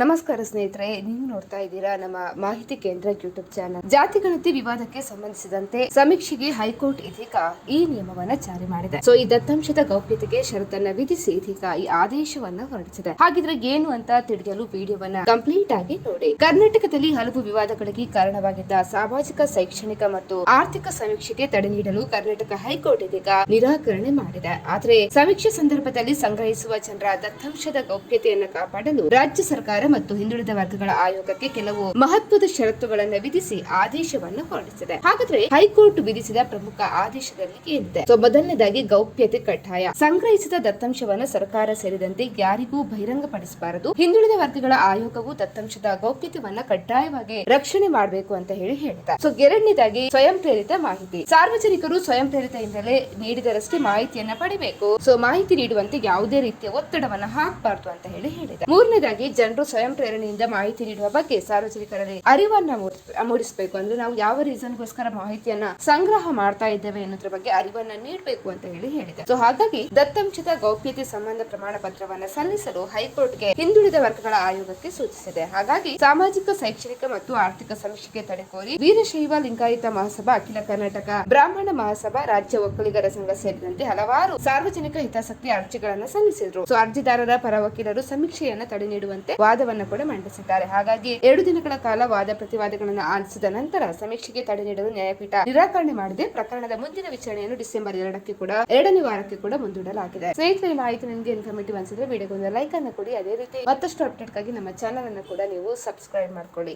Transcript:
ನಮಸ್ಕಾರ ಸ್ನೇಹಿತರೆ, ನೀವು ನೋಡ್ತಾ ಇದ್ದೀರಾ ನಮ್ಮ ಮಾಹಿತಿ ಕೇಂದ್ರ ಯೂಟ್ಯೂಬ್ ಚಾನಲ್. ಜಾತಿ ಗಣತಿ ವಿವಾದಕ್ಕೆ ಸಂಬಂಧಿಸಿದಂತೆ ಸಮೀಕ್ಷೆಗೆ ಹೈಕೋರ್ಟ್ ಇದೀಗ ಈ ನಿಯಮವನ್ನ ಜಾರಿ ಮಾಡಿದೆ. ಈ ದತ್ತಾಂಶದ ಗೌಪ್ಯತೆಗೆ ಷರತ್ತನ್ನ ವಿಧಿಸಿ ಇದೀಗ ಈ ಆದೇಶವನ್ನ ಹೊರಡಿಸಿದೆ. ಹಾಗಿದ್ರೆ ಏನು ಅಂತ ತಿಳಿಯಲು ವಿಡಿಯೋವನ್ನ ಕಂಪ್ಲೀಟ್ ಆಗಿ ನೋಡಿ. ಕರ್ನಾಟಕದಲ್ಲಿ ಹಲವು ವಿವಾದಗಳಿಗೆ ಕಾರಣವಾಗಿದ್ದ ಸಾಮಾಜಿಕ, ಶೈಕ್ಷಣಿಕ ಮತ್ತು ಆರ್ಥಿಕ ಸಮೀಕ್ಷೆಗೆ ತಡೆ ನೀಡಲು ಕರ್ನಾಟಕ ಹೈಕೋರ್ಟ್ ಇದೀಗ ನಿರಾಕರಣೆ ಮಾಡಿದೆ. ಆದರೆ ಸಮೀಕ್ಷೆ ಸಂದರ್ಭದಲ್ಲಿ ಸಂಗ್ರಹಿಸುವ ಜನರ ದತ್ತಾಂಶದ ಗೌಪ್ಯತೆಯನ್ನು ಕಾಪಾಡಲು ರಾಜ್ಯ ಸರ್ಕಾರ ಮತ್ತು ಹಿಂದುಳಿದ ವರ್ಗಗಳ ಆಯೋಗಕ್ಕೆ ಕೆಲವು ಮಹತ್ವದ ಷರತ್ತುಗಳನ್ನು ವಿಧಿಸಿ ಆದೇಶವನ್ನು ಹೊರಡಿಸಿದೆ. ಹಾಗಾದ್ರೆ ಹೈಕೋರ್ಟ್ ವಿಧಿಸಿದ ಪ್ರಮುಖ ಆದೇಶದಲ್ಲಿ ಏನಿದೆ? ಮೊದಲನೇದಾಗಿ ಗೌಪ್ಯತೆ ಕಡ್ಡಾಯ. ಸಂಗ್ರಹಿಸಿದ ದತ್ತಾಂಶವನ್ನು ಸರ್ಕಾರ ಸೇರಿದಂತೆ ಯಾರಿಗೂ ಬಹಿರಂಗಪಡಿಸಬಾರದು. ಹಿಂದುಳಿದ ವರ್ಗಗಳ ಆಯೋಗವು ದತ್ತಾಂಶದ ಗೌಪ್ಯತೆಯನ್ನ ಕಡ್ಡಾಯವಾಗಿ ರಕ್ಷಣೆ ಮಾಡಬೇಕು ಅಂತ ಹೇಳಿದೆ. ಎರಡನೇದಾಗಿ ಸ್ವಯಂ ಪ್ರೇರಿತ ಮಾಹಿತಿ. ಸಾರ್ವಜನಿಕರು ಸ್ವಯಂ ಪ್ರೇರಿತದಿಂದಲೇ ನೀಡಿದರಷ್ಟೇ ಮಾಹಿತಿಯನ್ನ ಪಡಿಬೇಕು. ಮಾಹಿತಿ ನೀಡುವಂತೆ ಯಾವುದೇ ರೀತಿಯ ಒತ್ತಡವನ್ನ ಹಾಕಬಾರದು ಅಂತ ಹೇಳಿದೆ. ಮೂರನೇದಾಗಿ ಜನರು ಸ್ವಯಂ ಪ್ರೇರಣೆಯಿಂದ ಮಾಹಿತಿ ನೀಡುವ ಬಗ್ಗೆ ಸಾರ್ವಜನಿಕರಲ್ಲಿ ಅರಿವನ್ನ ಮೂಡಿಸಬೇಕು. ಅಂದ್ರೆ ನಾವು ಯಾವ ರೀಸನ್ಗೋಸ್ಕರ ಮಾಹಿತಿಯನ್ನ ಸಂಗ್ರಹ ಮಾಡ್ತಾ ಇದ್ದೇವೆ ಅನ್ನೋದ್ರ ಬಗ್ಗೆ ಅರಿವನ್ನ ನೀಡಬೇಕು ಅಂತ ಹೇಳಿದೆ. ಹಾಗಾಗಿ ದತ್ತಾಂಶದ ಗೌಪ್ಯತೆ ಸಂಬಂಧ ಪ್ರಮಾಣ ಪತ್ರವನ್ನ ಸಲ್ಲಿಸಲು ಹೈಕೋರ್ಟ್ಗೆ ಹಿಂದುಳಿದ ವರ್ಗಗಳ ಆಯೋಗಕ್ಕೆ ಸೂಚಿಸಿದೆ. ಹಾಗಾಗಿ ಸಾಮಾಜಿಕ, ಶೈಕ್ಷಣಿಕ ಮತ್ತು ಆರ್ಥಿಕ ಸಮೀಕ್ಷೆಗೆ ತಡೆ ಕೋರಿ ವೀರಶೈವ ಲಿಂಗಾಯತ ಮಹಾಸಭಾ, ಅಖಿಲ ಕರ್ನಾಟಕ ಬ್ರಾಹ್ಮಣ ಮಹಾಸಭಾ, ರಾಜ್ಯ ಒಕ್ಕಲಿಗರ ಸಂಘ ಸೇರಿದಂತೆ ಹಲವಾರು ಸಾರ್ವಜನಿಕ ಹಿತಾಸಕ್ತಿ ಅರ್ಜಿಗಳನ್ನ ಸಲ್ಲಿಸಿದ್ರು. ಅರ್ಜಿದಾರರ ಪರ ವಕೀಲರು ಸಮೀಕ್ಷೆಯನ್ನ ತಡೆ ನೀಡುವಂತೆ ವಾದವನ್ನ ಕೂಡ ಮಂಡಿಸಿದ್ದಾರೆ. ಹಾಗಾಗಿ 2 ದಿನಗಳ ಕಾಲ ವಾದ ಪ್ರತಿವಾದಗಳನ್ನು ಆಲಿಸಿದ ನಂತರ ಸಮೀಕ್ಷೆಗೆ ತಡೆ ನೀಡಲು ನ್ಯಾಯಪೀಠ ನಿರಾಕರಣೆ ಮಾಡಿದೆ. ಪ್ರಕರಣದ ಮುಂದಿನ ವಿಚಾರಣೆಯನ್ನು ಡಿಸೆಂಬರ್ 2ನೇ ವಾರಕ್ಕೆ ಕೂಡ ಮುಂದೂಡಲಾಗಿದೆ. ಸ್ನೇಹಿತರೆ, ಈ ಮಾಹಿತಿ ನಿಮಗೆ ಇನ್ಫಾರ್ಮೇಟಿವ್ ಅನ್ಸಿದ್ರೆ ವಿಡಿಯೋಗೊಂದು ಲೈಕ್ ಅನ್ನು ಕೊಡಿ. ಅದೇ ರೀತಿ ಮತ್ತಷ್ಟು ಅಪ್ಡೇಟ್ಗಾಗಿ ನಮ್ಮ ಚಾನಲ್ ಅನ್ನು ಕೂಡ ನೀವು ಸಬ್ಸ್ಕ್ರೈಬ್ ಮಾಡ್ಕೊಳ್ಳಿ.